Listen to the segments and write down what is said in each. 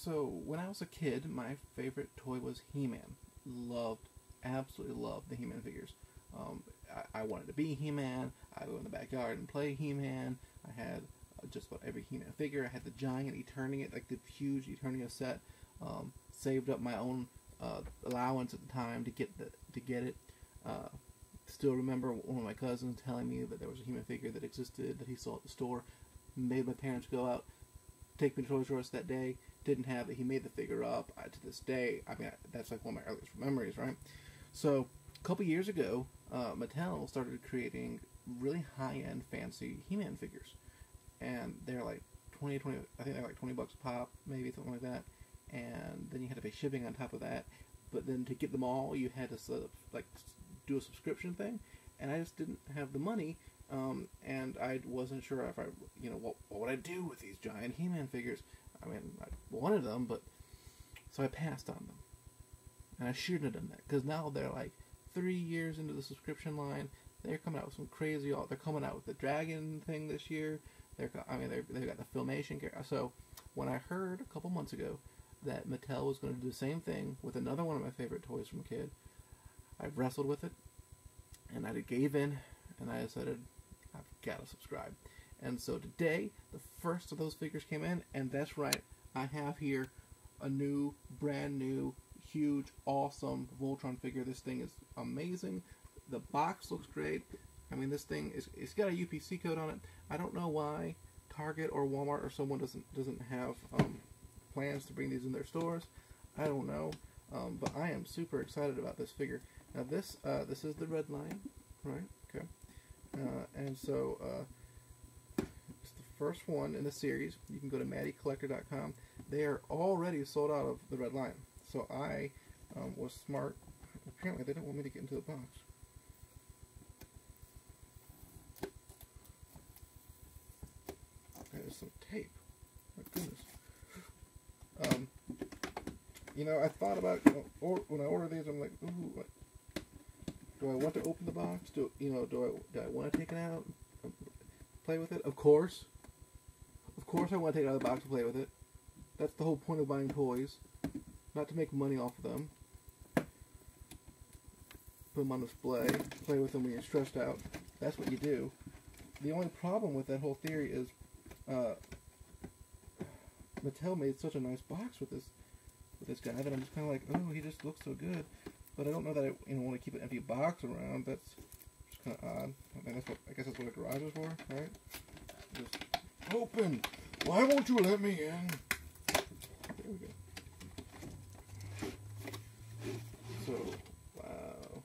So when I was a kid, my favorite toy was He-Man. Absolutely loved the He-Man figures. I wanted to be He-Man. I would go in the backyard and play He-Man. I had just about every He-Man figure. I had the giant Eternia, like the huge Eternia set. Saved up my own allowance at the time to get it. Still remember one of my cousins telling me that there was a He-Man figure that existed that he saw at the store. Made my parents go out, take me to Toys R Us that day. Didn't have it. He made the figure up. To this day, I mean, that's like one of my earliest memories, right? So a couple years ago, Mattel started creating really high-end, fancy He-Man figures, and they're like I think they're like $20 a pop, maybe something like that. And then you had to pay shipping on top of that. But then to get them all, you had to do a subscription thing, and I just didn't have the money, and I wasn't sure if what would I do with these giant He-Man figures. I mean, I wanted them, but so I passed on them, and I shouldn't have done that because now they're like 3 years into the subscription line. They're coming out with some crazy. They're coming out with the dragon thing this year. They've got the Filmation. So when I heard a couple months ago that Mattel was going to do the same thing with another one of my favorite toys from a kid, I wrestled with it, and I gave in, and I decided I've got to subscribe. And so today, the first of those figures came in, and that's right, I have here a brand new, huge, awesome Voltron figure. This thing is amazing. The box looks great. I mean, this thing it's got a UPC code on it. I don't know why Target or Walmart or someone doesn't have plans to bring these in their stores. I don't know, but I am super excited about this figure. Now this is the red line, right? Okay, and so it's the first one in the series. You can go to MattyCollector.com. They are already sold out of the red line. So I was smart. Apparently they didn't want me to get into the box. There's some tape. My goodness. I thought about when I order these, I'm like, ooh, do I want to open the box? Do I want to take it out, play with it? Of course I want to take it out of the box and play with it. That's the whole point of buying toys, not to make money off of them. Put them on display, play with them when you're stressed out. That's what you do. The only problem with that whole theory is Mattel made such a nice box with this guy that I'm just kind of like, oh, he just looks so good, but I don't know that I want to keep an empty box around. That's just kind of odd. I guess that's what a garage is for, right? Just open. Why won't you let me in? There we go. So wow.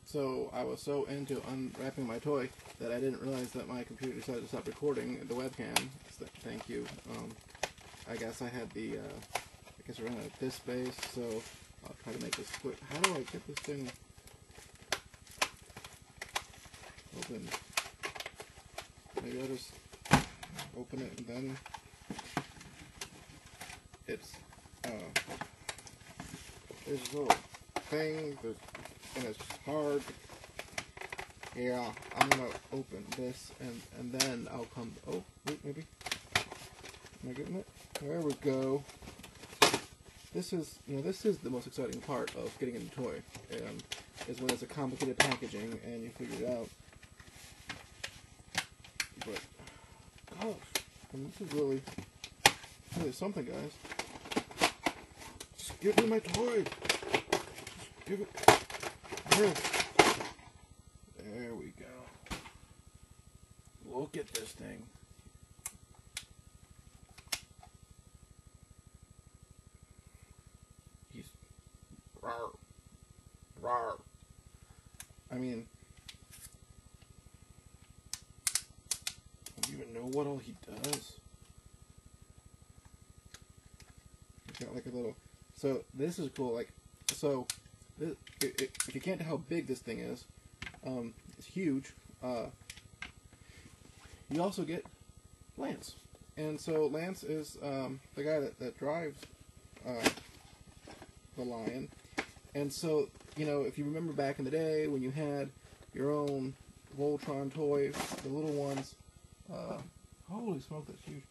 So I was so into unwrapping my toy that I didn't realize that my computer decided to stop recording the webcam. So thank you. I guess I had the. I guess I ran out of disk space, so I'll try to make this quick. How do I get this thing open? Maybe I'll just open it and then it's there's this little thing and it's hard. Yeah, I'm gonna open this and then I'll come. Oh, wait, maybe. Am I getting it? There we go. This is the most exciting part of getting a new toy, is when it's a complicated packaging and you figure it out. But gosh, this is really something, guys. Just give me my toy. Just give it. There we go. Look at this thing. Rawr. I mean, do you even know what all he does? He's got like a little. So this is cool. Like, so if you can't tell how big this thing is, it's huge. You also get Lance, and so Lance is the guy that drives the Lion. And so, if you remember back in the day when you had your own Voltron toys, the little ones, holy smoke, that's huge.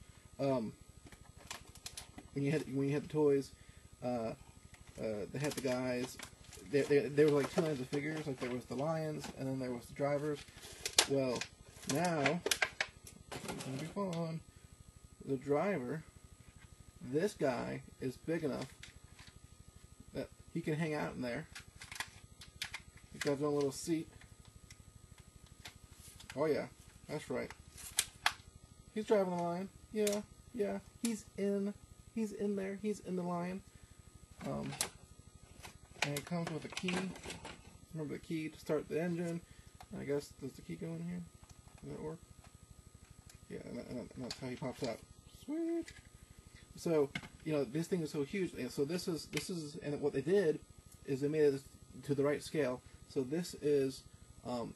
when you had the toys, they had the guys. There were like two lines of figures. Like there was the lions, and then there was the drivers. Well, now it's gonna be fun. The driver, this guy is big enough that he can hang out in there. He's got his own little seat. Oh yeah, that's right. He's driving the lion. Yeah, yeah. He's in there. He's in the lion. And it comes with a key. Remember the key to start the engine. I guess, does the key go in here? Does that work? Yeah, and that's how he pops out. Sweet. So, this thing is so huge. And so this is, and what they did is they made it to the right scale. So this is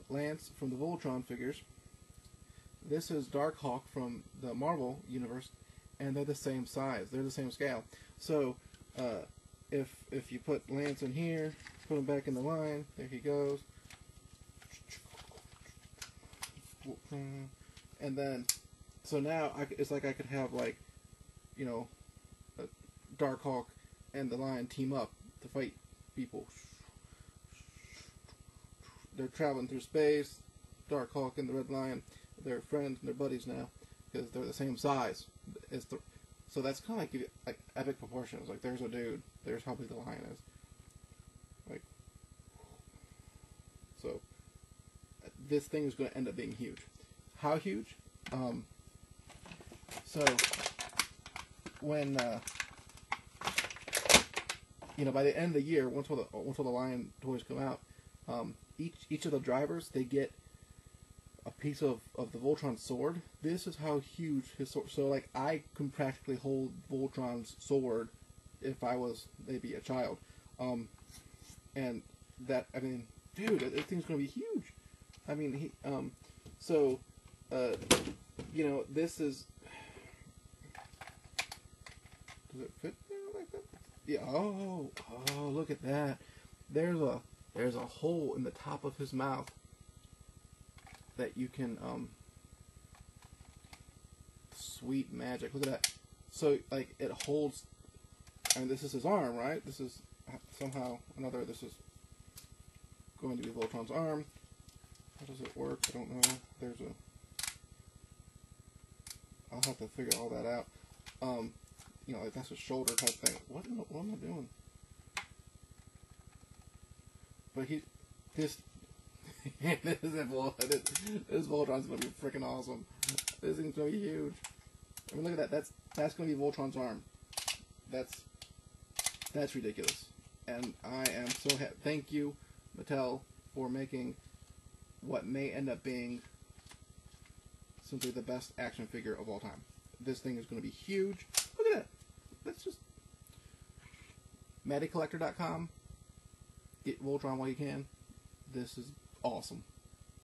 Lance from the Voltron figures. This is Darkhawk from the Marvel universe, and they're the same size. They're the same scale. So, if you put Lance in here, put him back in the line, there he goes. And then, so now it's like I could have Darkhawk and the Lion team up to fight people. They're traveling through space. Darkhawk and the Red Lion, they're friends and they're buddies now because they're the same size. So that's kind of like epic proportions. Like there's a dude. There's how big the lion is. Like, so this thing is going to end up being huge. How huge? So when by the end of the year, once all the lion toys come out, each of the drivers, they get a piece of the Voltron sword. This is how huge his sword. So like I can practically hold Voltron's sword if I was maybe a child. And that, I mean, dude, this thing's gonna be huge. I mean, this is. Does it fit there like that? Yeah. Oh, look at that. There's a hole in the top of his mouth that you can sweet magic. Look at that. So like it holds. I mean, this is his arm, right? This is somehow another. This is going to be Voltron's arm. How does it work? I don't know. I'll have to figure all that out. Like that's a shoulder type thing. What am I doing? But this Voltron's gonna be freaking awesome. This thing's gonna be huge. I mean, look at that. That's gonna be Voltron's arm. That's ridiculous. And I am so happy. Thank you, Mattel, for making what may end up being simply the best action figure of all time. This thing is going to be huge. Look at that. Let's just MattyCollector.com. Get Voltron while you can. This is awesome.